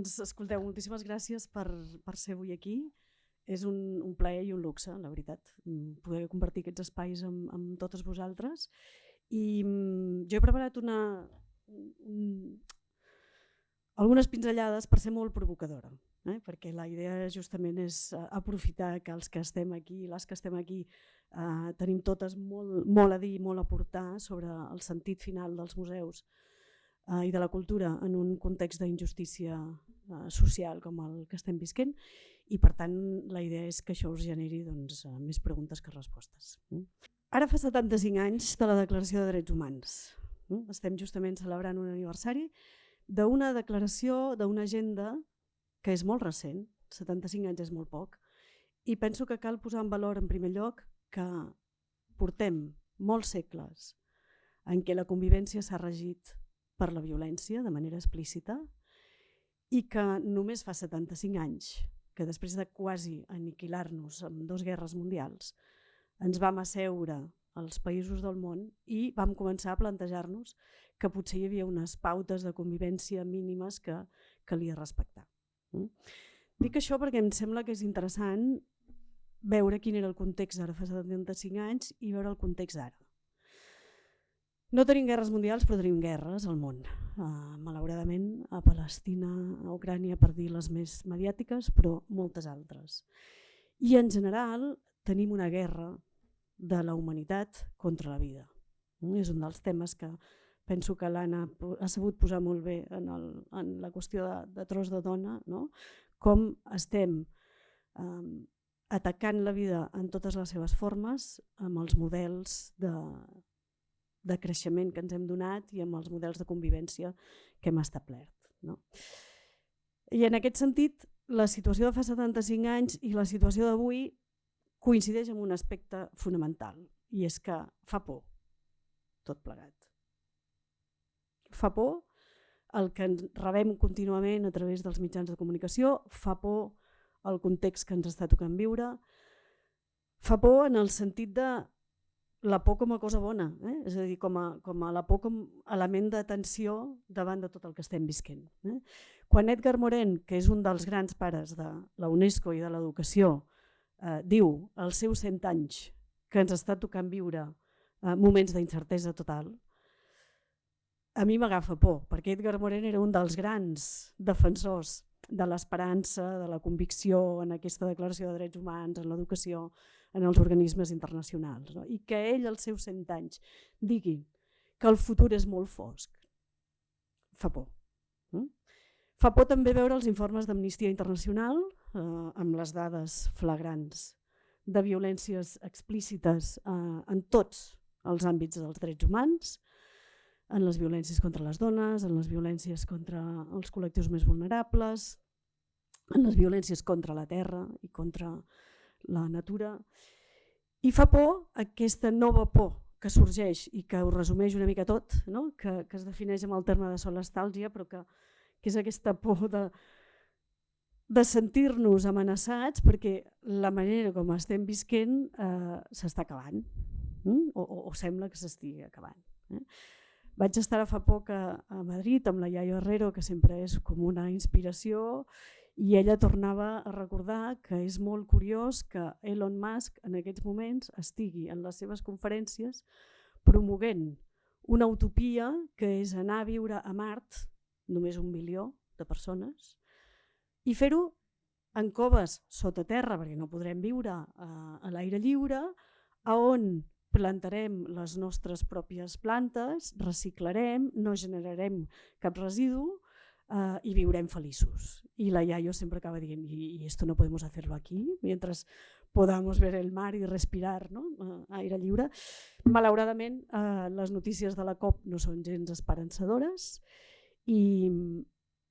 Doncs escolteu, moltíssimes gràcies per ser avui aquí. És un plaer i un luxe, la veritat, poder compartir aquests espais amb totes vosaltres. I jo he preparat algunes pinzellades per ser molt provocadora, perquè la idea justament és aprofitar que els que estem aquí, les que estem aquí, tenim totes molt a dir, molt a aportar sobre el sentit final dels museus i de la cultura en un context d'injustícia social com el que estem visquent, i per tant la idea és que això us generi més preguntes que respostes. Ara fa 75 anys de la Declaració de Drets Humans. Estem justament celebrant un aniversari d'una declaració, d'una agenda que és molt recent, 75 anys és molt poc, i penso que cal posar en valor en primer lloc que portem molts segles en què la convivència s'ha regit per la violència de manera explícita i que només fa 75 anys que després de quasi aniquilar-nos amb 2 guerres mundials ens vam asseure als països del món i vam començar a plantejar-nos que potser hi havia unes pautes de convivència mínimes que calia respectar. Dic això perquè em sembla que és interessant veure quin era el context d'ara fa 75 anys i veure el context d'ara. No tenim guerres mundials, però tenim guerres al món. Malauradament, a Palestina, a Ucrània, per dir les més mediàtiques, però moltes altres. I en general tenim una guerra de la humanitat contra la vida. És un dels temes que penso que l'Anna ha sabut posar molt bé en la qüestió de tros de dona, com estem atacant la vida en totes les seves formes amb els models de creixement que ens hem donat i amb els models de convivència que hem establert. I en aquest sentit, la situació de fa 75 anys i la situació d'avui coincideix en un aspecte fonamental, i és que fa por tot plegat. Fa por el que ens rebem contínuament a través dels mitjans de comunicació, fa por el context que ens està tocant viure, fa por en el sentit de la por com a cosa bona, és a dir, com a la por com a element d'atenció davant de tot el que estem visquent. Quan Edgar Morin, que és un dels grans pares de la UNESCO i de l'educació, diu als seus 100 anys que ens està tocant viure moments d'incertesa total, a mi m'agafa por, perquè Edgar Morin era un dels grans defensors de l'esperança, de la convicció en aquesta Declaració de Drets Humans, en l'educació, en els organismes internacionals. I que ell, als seus 100 anys, digui que el futur és molt fosc, fa por. Fa por també veure els informes d'Amnistia Internacional amb les dades flagrants de violències explícites en tots els àmbits dels drets humans, en les violències contra les dones, en les violències contra els col·lectius més vulnerables, en les violències contra la terra i contra la natura. I fa por aquesta nova por que sorgeix i que ho resumeix una mica tot, que es defineix amb el terme de solestàlgia, però que és aquesta por de sentir-nos amenaçats perquè la manera com estem visquent s'està acabant, o sembla que s'estigui acabant. Vaig estar fa poc a Madrid amb la Yayo Herrero, que sempre és com una inspiració, i ella tornava a recordar que és molt curiós que Elon Musk en aquests moments estigui en les seves conferències promoguent una utopia que és anar a viure a Mart, només 1 milió de persones, i fer-ho en coves sota terra, perquè no podrem viure a l'aire lliure, on plantarem les nostres pròpies plantes, reciclarem, no generarem cap residu y viurem feliços. Y la Yayo sempre acaba dient, y esto no podemos hacerlo aquí, mientras podamos ver el mar y respirar, aire lliure. Malauradament, les notícies de la COP no són gens esperançadores i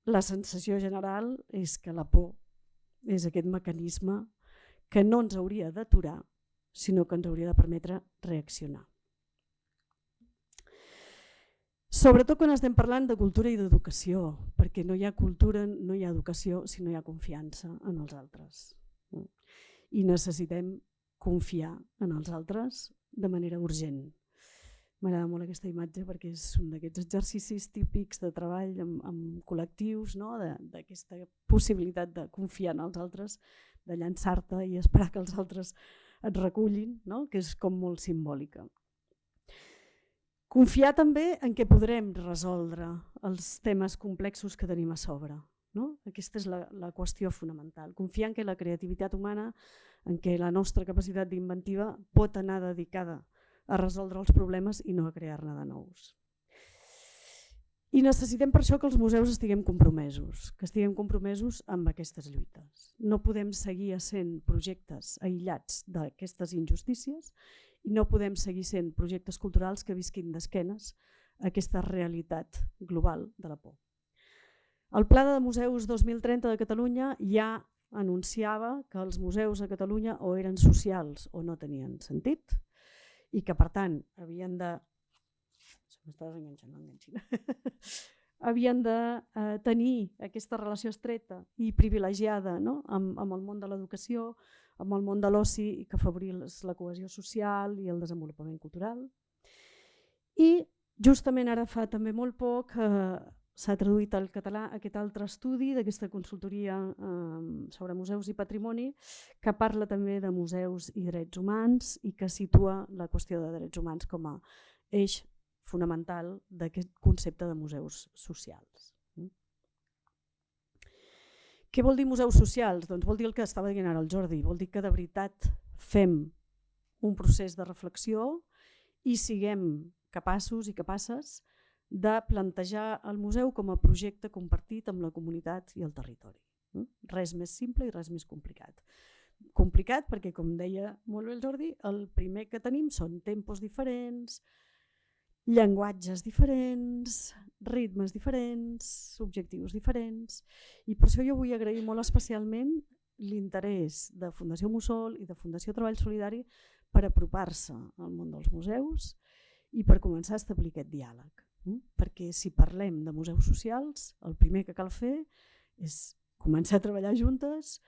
la sensació general és que la por és aquest mecanisme que no ens hauria d'aturar, sinó que ens hauria de permetre reaccionar. Sobretot quan estem parlant de cultura i d'educació, perquè no hi ha cultura, no hi ha educació si no hi ha confiança en els altres. I necessitem confiar en els altres de manera urgent. M'agrada molt aquesta imatge perquè és un d'aquests exercicis típics de treball amb col·lectius, no? D'aquesta possibilitat de confiar en els altres, de llançar-te i esperar que els altres et recullin, no? Que és com molt simbòlica. Confiar també en què podrem resoldre els temes complexos que tenim a sobre. No? Aquesta és la qüestió fonamental. Confiar en què la creativitat humana, en què la nostra capacitat d'inventiva pot anar dedicada a resoldre els problemes i no a crear-ne de nous. I necessitem per això que els museus estiguem compromesos, que estiguem compromesos amb aquestes lluites. No podem seguir essent projectes aïllats d'aquestes injustícies i no podem seguir sent projectes culturals que visquin d'esquenes a aquesta realitat global de la por. El Pla de Museus 2030 de Catalunya ja anunciava que els museus a Catalunya o eren socials o no tenien sentit i que per tant havien de... havien de tenir aquesta relació estreta i privilegiada, no? amb el món de l'educació, amb el món de l'oci i que afavorís la cohesió social i el desenvolupament cultural. I justament ara fa també molt poc s'ha traduït al català aquest altre estudi d'aquesta consultoria sobre museus i patrimoni que parla també de museus i drets humans i que situa la qüestió de drets humans com a eix fonamental d'aquest concepte de museus socials. Què vol dir museus socials? Doncs vol dir el que estava dient ara el Jordi, vol dir que de veritat fem un procés de reflexió i siguem capaços i capaces de plantejar el museu com a projecte compartit amb la comunitat i el territori. Res més simple i res més complicat. Complicat perquè, com deia molt bé el Jordi, el primer que tenim són tempos diferents, llenguatges diferents, ritmes diferents, objectius diferents, i per això jo vull agrair molt especialment l'interès de Fundació Mussol i de Fundació Treball Solidari per apropar-se al món dels museus i per començar a establir aquest diàleg. Perquè si parlem de museus socials, el primer que cal fer és començar a treballar juntes,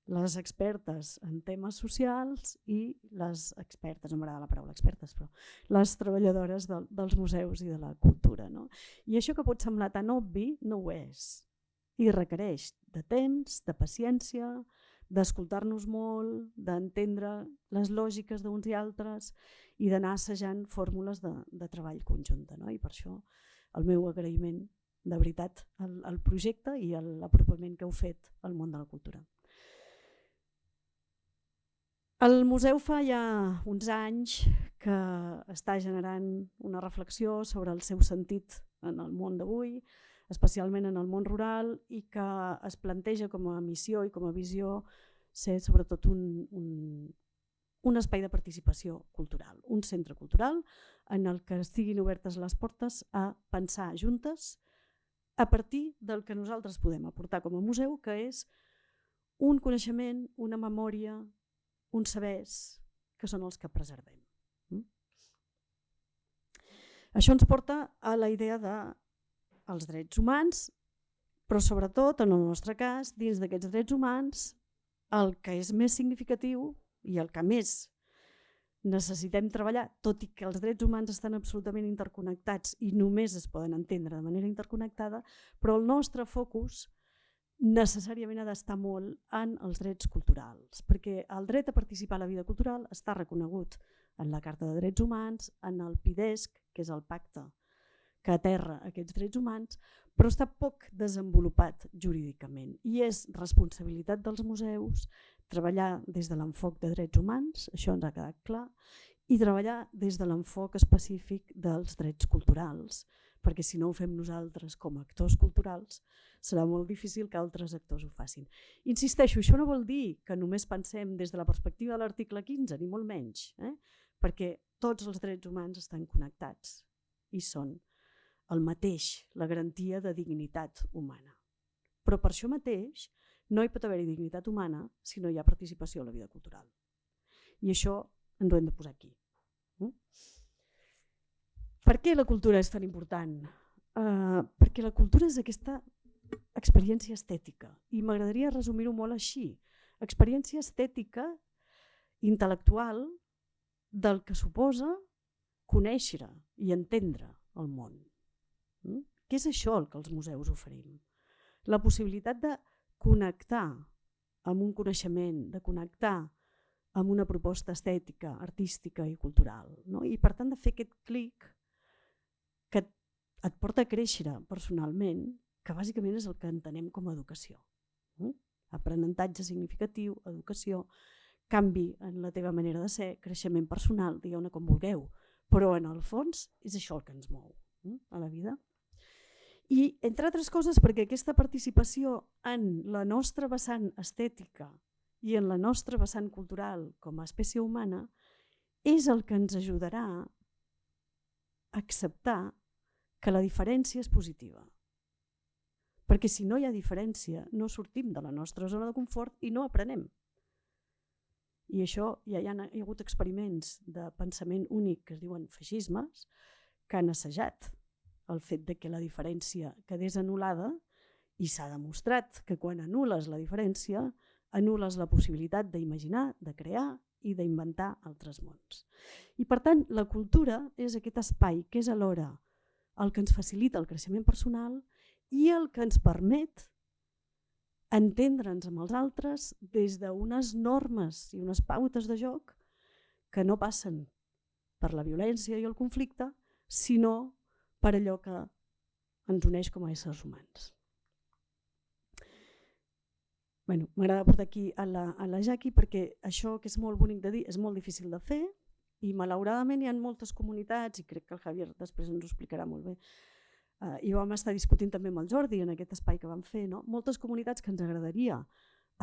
les expertes en temes socials i les expertes, no m'agrada la paraula expertes, però les treballadores dels museus i de la cultura. No? I això que pot semblar tan obvi no ho és. I requereix de temps, de paciència, d'escoltar-nos molt, d'entendre les lògiques d'uns i altres i d'anar assajant fórmules de treball conjunta. No? I per això el meu agraïment de veritat al projecte i a l'apropament que heu fet al món de la cultura. El museu fa ja uns anys que està generant una reflexió sobre el seu sentit en el món d'avui, especialment en el món rural, i que es planteja com a missió i com a visió ser sobretot un espai de participació cultural, un centre cultural en el que estiguin obertes les portes a pensar juntes a partir del que nosaltres podem aportar com a museu, que és un coneixement, una memòria, uns sabers que són els que preservem. Això ens porta a la idea dels drets humans, però sobretot, en el nostre cas, dins d'aquests drets humans, el que és més significatiu i el que més necessitem treballar, tot i que els drets humans estan absolutament interconnectats i només es poden entendre de manera interconnectada, però el nostre focus necessàriament ha d'estar molt en els drets culturals, perquè el dret a participar a la vida cultural està reconegut en la Carta de Drets Humans, en el PIDESC, que és el pacte que aterra aquests drets humans, però està poc desenvolupat jurídicament i és responsabilitat dels museus treballar des de l'enfoc de drets humans, això ens ha quedat clar, i treballar des de l'enfoc específic dels drets culturals, perquè si no ho fem nosaltres com a actors culturals serà molt difícil que altres actors ho facin. Insisteixo, això no vol dir que només pensem des de la perspectiva de l'article 15, ni molt menys, perquè tots els drets humans estan connectats i són el mateix, la garantia de dignitat humana. Però per això mateix no hi pot haver-hi dignitat humana si no hi ha participació a la vida cultural. I això ens ho hem de posar aquí. Per què la cultura és tan important? Perquè la cultura és aquesta experiència estètica i m'agradaria resumir-ho molt així. Experiència estètica, intel·lectual, del que suposa conèixer i entendre el món. Què és això el que els museus oferim? La possibilitat de connectar amb un coneixement, de connectar amb una proposta estètica, artística i cultural. I per tant de fer aquest clic que et porta a créixer personalment, que bàsicament és el que entenem com a educació. Aprenentatge significatiu, educació, canvi en la teva manera de ser, creixement personal, digueu-ne com vulgueu, però en el fons és això el que ens mou a la vida. I entre altres coses perquè aquesta participació en la nostra vessant estètica i en la nostra vessant cultural com a espècie humana és el que ens ajudarà a acceptar que la diferència és positiva. Perquè si no hi ha diferència no sortim de la nostra zona de confort i no aprenem. I això ja hi ha hagut experiments de pensament únic que es diuen feixismes que han assajat el fet de que la diferència quedés anul·lada i s'ha demostrat que quan anules la diferència anules la possibilitat d'imaginar, de crear i d'inventar altres mons. I per tant la cultura és aquest espai que és alhora el que ens facilita el creixement personal i el que ens permet entendre'ns amb els altres des d'unes normes i unes pautes de joc que no passen per la violència i el conflicte, sinó per allò que ens uneix com a éssers humans. M'agrada portar aquí a la Jackie perquè això que és molt bonic de dir és molt difícil de fer i malauradament hi ha moltes comunitats, i crec que el Javier després ens ho explicarà molt bé, i ho vam estar discutint també amb el Jordi en aquest espai que vam fer, moltes comunitats que ens agradaria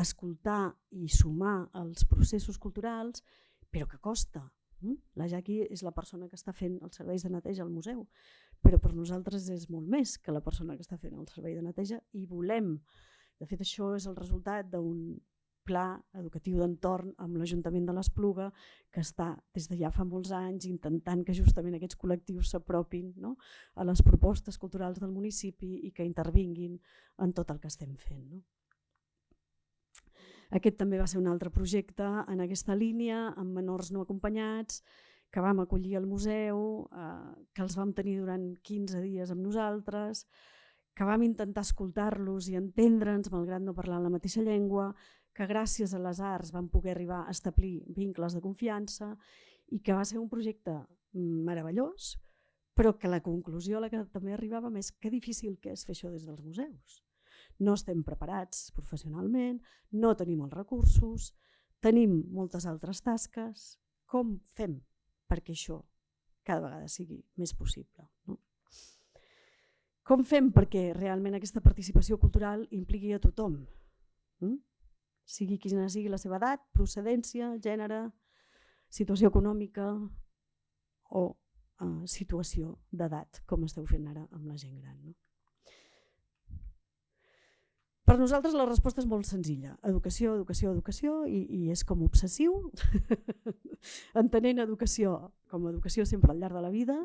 escoltar i sumar als processos culturals, però que costa. La Jackie és la persona que està fent els serveis de neteja al museu, però per nosaltres és molt més que la persona que està fent el servei de neteja i volem. De fet, això és el resultat d'un pla educatiu d'entorn amb l'Ajuntament de l'Espluga que està des de ja fa molts anys intentant que justament aquests col·lectius s'apropin a les propostes culturals del municipi i que intervinguin en tot el que estem fent. Aquest també va ser un altre projecte en aquesta línia, amb menors no acompanyats, que vam acollir al museu, que els vam tenir durant 15 dies amb nosaltres, que vam intentar escoltar-los i entendre'ns malgrat no parlar la mateixa llengua, que gràcies a les arts vam poder arribar a establir vincles de confiança i que va ser un projecte meravellós, però que la conclusió a la que també arribàvem és que difícil que és fer això des dels museus. No estem preparats professionalment, no tenim els recursos, tenim moltes altres tasques. Com fem perquè això cada vegada sigui més possible? Com fem perquè realment aquesta participació cultural impliqui a tothom? Sigui quina sigui la seva edat, procedència, gènere, situació econòmica o situació d'edat, com esteu fent ara amb la gent gran. Per nosaltres la resposta és molt senzilla. Educació, educació, educació i és com obsessiu. Entenent educació com a educació sempre al llarg de la vida,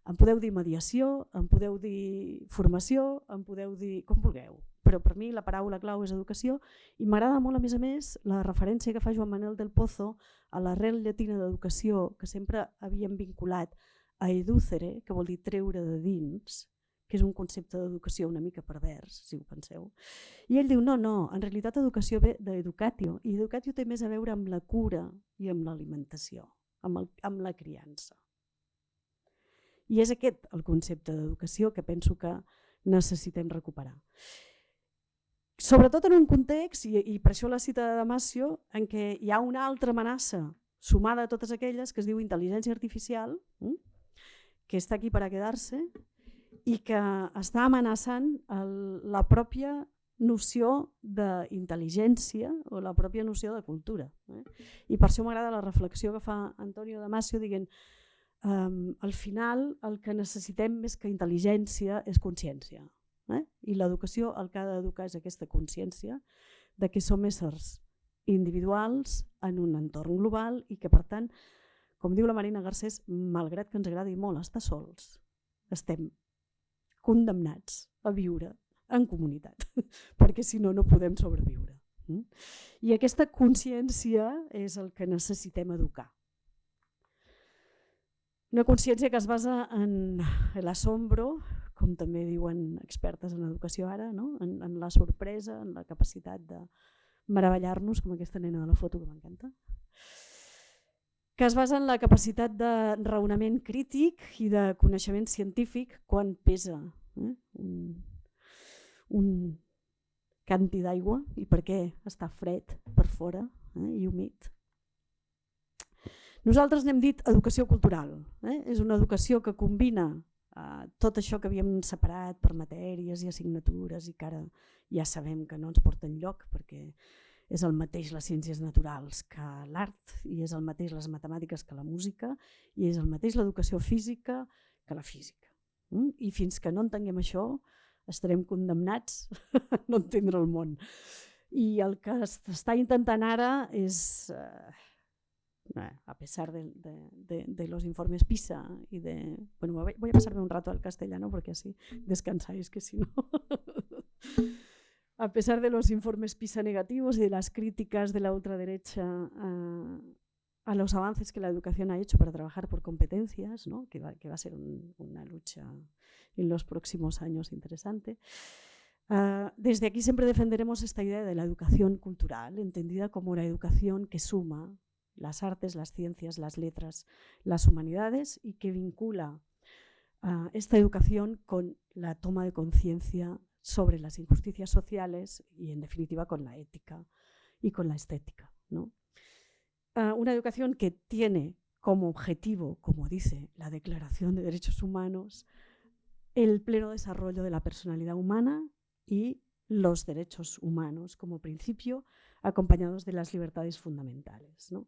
en podeu dir mediació, en podeu dir formació, en podeu dir com vulgueu. Però per mi la paraula clau és educació i m'agrada molt a més la referència que fa Joan Manuel del Pozo a l'arrel llatina d'educació que sempre havíem vinculat a educere, que vol dir treure de dins, que és un concepte d'educació una mica pervers, si ho penseu. I ell diu, no, en realitat educació ve d'educatio, i educatio té més a veure amb la cura i amb l'alimentació, amb la criança. I és aquest el concepte d'educació que penso que necessitem recuperar. Sobretot en un context, i per això la cita de Damasio, en què hi ha una altra amenaça sumada a totes aquelles que es diu intel·ligència artificial, que està aquí per a quedar-se, i que està amenaçant la pròpia noció d'intel·ligència o la pròpia noció de cultura. I per això m'agrada la reflexió que fa Antonio Damasio dient al final el que necessitem més que intel·ligència és consciència. I l'educació el que ha d'educar és aquesta consciència de que som éssers individuals en un entorn global i que per tant, com diu la Marina Garcés, malgrat que ens agradi molt estar sols, estem condemnats a viure en comunitat, perquè si no, no podem sobreviure. I aquesta consciència és el que necessitem educar. Una consciència que es basa en l'assombro, com també diuen expertes en educació ara, no? En la sorpresa, en la capacitat de meravellar-nos, com aquesta nena de la foto que m'encanta, que es basa en la capacitat de raonament crític i de coneixement científic quan pesa un canti d'aigua i per què està fred per fora i humit. Nosaltres n'hem dit educació cultural. És una educació que combina tot això que havíem separat per matèries i assignatures i que ara ja sabem que no ens porta enlloc perquè és el mateix les ciències naturals que l'art i és el mateix les matemàtiques que la música i és el mateix l'educació física que la física. I fins que no entenguem això estarem condemnats a no entendre el món. I el que s'està intentant ara és... a pesar de los informes PISA y de... Bueno, voy a pasarme un rato al castellano porque así descansáis, que si no... A pesar de los informes PISA negativos y de las críticas de la ultraderecha a los avances que la educación ha hecho para trabajar por competencias, ¿no? que va a ser una lucha en los próximos años interesante, desde aquí siempre defenderemos esta idea de la educación cultural, entendida como una educación que suma las artes, las ciencias, las letras, las humanidades y que vincula esta educación con la toma de conciencia sobre las injusticias sociales y en definitiva con la ética y con la estética, ¿no? Una educación que tiene como objetivo, como dice la Declaración de Derechos Humanos, el pleno desarrollo de la personalidad humana y los derechos humanos como principio, acompañados de las libertades fundamentales, ¿no?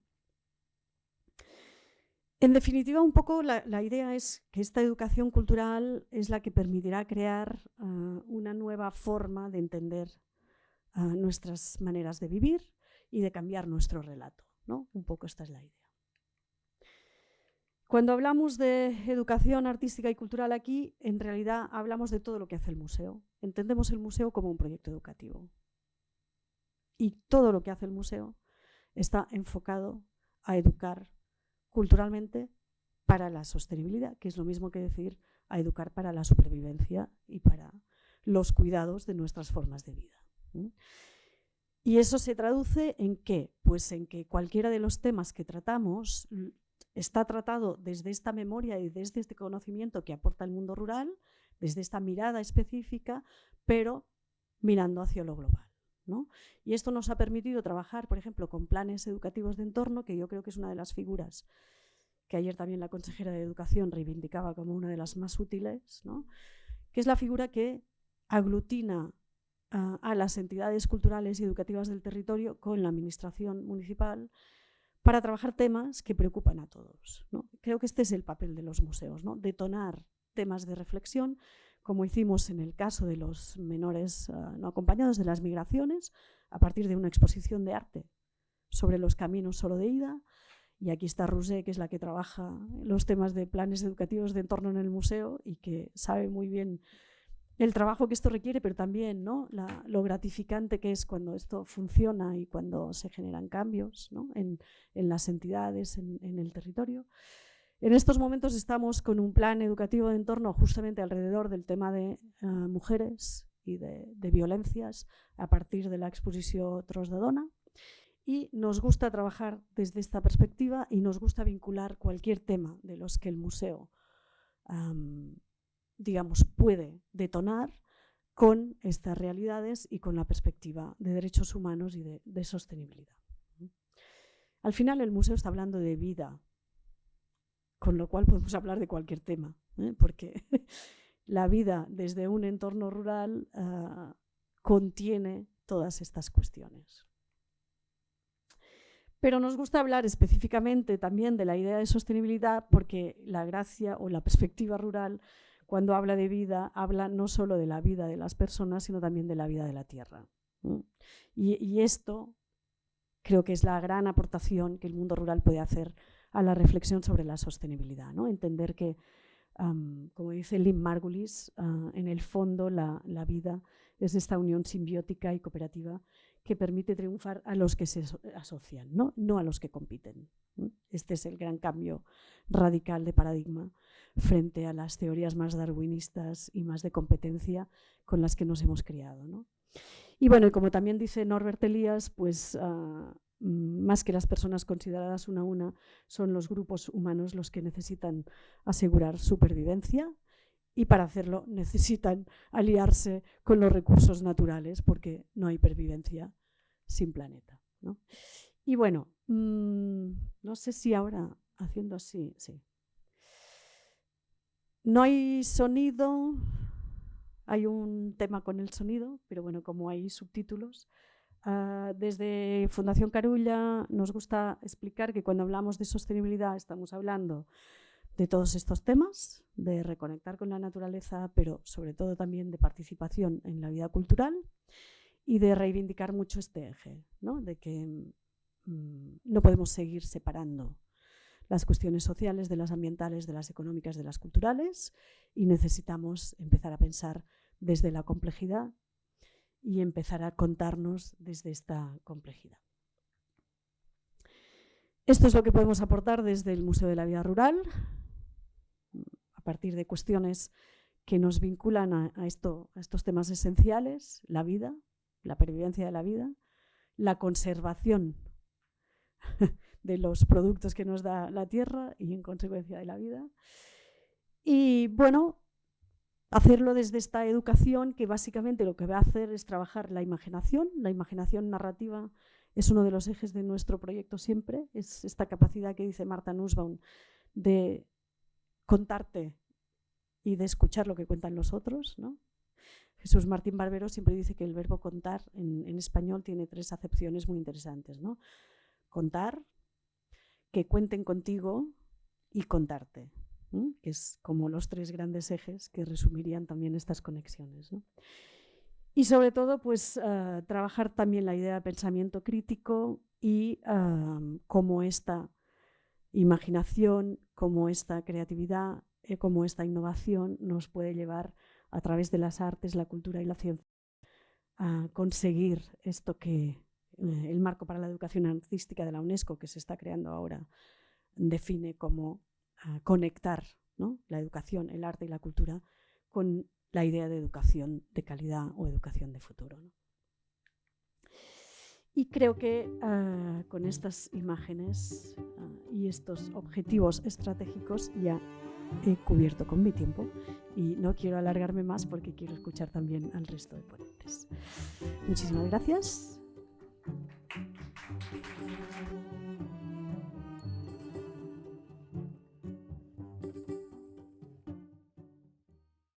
En definitiva, un poco la idea es que esta educación cultural es la que permitirá crear una nueva forma de entender nuestras maneras de vivir y de cambiar nuestro relato, ¿no? Un poco esta es la idea. Cuando hablamos de educación artística y cultural aquí, en realidad hablamos de todo lo que hace el museo. Entendemos el museo como un proyecto educativo. Y todo lo que hace el museo está enfocado a educar culturalmente para la sostenibilidad, que es lo mismo que decir a educar para la supervivencia y para los cuidados de nuestras formas de vida. Y eso se traduce en qué? Pues en que cualquiera de los temas que tratamos está tratado desde esta memoria y desde este conocimiento que aporta el mundo rural, desde esta mirada específica, pero mirando hacia lo global, ¿no? Y esto nos ha permitido trabajar, por ejemplo, con planes educativos de entorno, que yo creo que es una de las figuras que ayer también la consejera de Educación reivindicaba como una de las más útiles, ¿no? Que es la figura que aglutina a las entidades culturales y educativas del territorio con la administración municipal para trabajar temas que preocupan a todos, ¿no? Creo que este es el papel de los museos, ¿no? Detonar temas de reflexión, como hicimos en el caso de los menores no acompañados, de las migraciones, a partir de una exposición de arte sobre los caminos solo de ida. Y aquí está Roser, que es la que trabaja los temas de planes educativos de entorno en el museo y que sabe muy bien el trabajo que esto requiere, pero también, ¿no? Lo gratificante que es cuando esto funciona y cuando se generan cambios, ¿no? en las entidades, en el territorio. En estos momentos estamos con un plan educativo de entorno justamente alrededor del tema de mujeres y de violencias a partir de la exposición Tros de Dona. Y nos gusta trabajar desde esta perspectiva y nos gusta vincular cualquier tema de los que el museo digamos, puede detonar con estas realidades y con la perspectiva de derechos humanos y de sostenibilidad. Al final el museo está hablando de vida, con lo cual podemos hablar de cualquier tema, porque la vida desde un entorno rural contiene todas estas cuestiones. Pero nos gusta hablar específicamente también de la idea de sostenibilidad porque la gracia o la perspectiva rural, cuando habla de vida, habla no solo de la vida de las personas, sino también de la vida de la tierra. Y esto creo que es la gran aportación que el mundo rural puede hacer a la reflexión sobre la sostenibilidad, ¿no? Entender que Como dice Lynn Margulis, en el fondo la vida es esta unión simbiótica y cooperativa que permite triunfar a los que se asocian, no a los que compiten. Este es el gran cambio radical de paradigma frente a las teorías más darwinistas y más de competencia con las que nos hemos criado, ¿no? Y bueno, y como también dice Norbert Elias, pues más que las personas consideradas una a una, son los grupos humanos los que necesitan asegurar supervivencia, y para hacerlo necesitan aliarse con los recursos naturales, porque no hay pervivencia sin planeta, ¿no? Y bueno, no sé si ahora haciendo así, sí. No hay sonido, hay un tema con el sonido, pero bueno, como hay subtítulos, desde Fundación Carulla nos gusta explicar que cuando hablamos de sostenibilidad estamos hablando de todos estos temas, de reconectar con la naturaleza, pero sobre todo también de participación en la vida cultural y de reivindicar mucho este eje, ¿no? De que no podemos seguir separando las cuestiones sociales de las ambientales, de las económicas, de las culturales, y necesitamos empezar a pensar desde la complejidad y empezar a contarnos desde esta complejidad. Esto es lo que podemos aportar desde el Museo de la Vida Rural, a partir de cuestiones que nos vinculan a estos temas esenciales: la vida, la pervivencia de la vida, la conservación de los productos que nos da la tierra y en consecuencia de la vida. Y bueno, hacerlo desde esta educación que básicamente lo que va a hacer es trabajar la imaginación narrativa. Es uno de los ejes de nuestro proyecto siempre, es esta capacidad que dice Martha Nussbaum de contarte y de escuchar lo que cuentan los otros, ¿no? Jesús Martín Barbero siempre dice que el verbo contar en español tiene 3 acepciones muy interesantes, ¿no? Contar, que cuenten contigo y contarte, ¿no? Que es como los 3 grandes ejes que resumirían también estas conexiones, ¿no? Y sobre todo, pues trabajar también la idea de pensamiento crítico y cómo esta imaginación, cómo esta creatividad, cómo esta innovación nos puede llevar a través de las artes, la cultura y la ciencia a conseguir esto que el marco para la educación artística de la UNESCO, que se está creando ahora, define como conectar, ¿no? La educación, el arte y la cultura con la idea de educación de calidad o educación de futuro, ¿no? Y creo que con estas imágenes y estos objetivos estratégicos ya he cubierto con mi tiempo y no quiero alargarme más porque quiero escuchar también al resto de ponentes. Muchísimas gracias.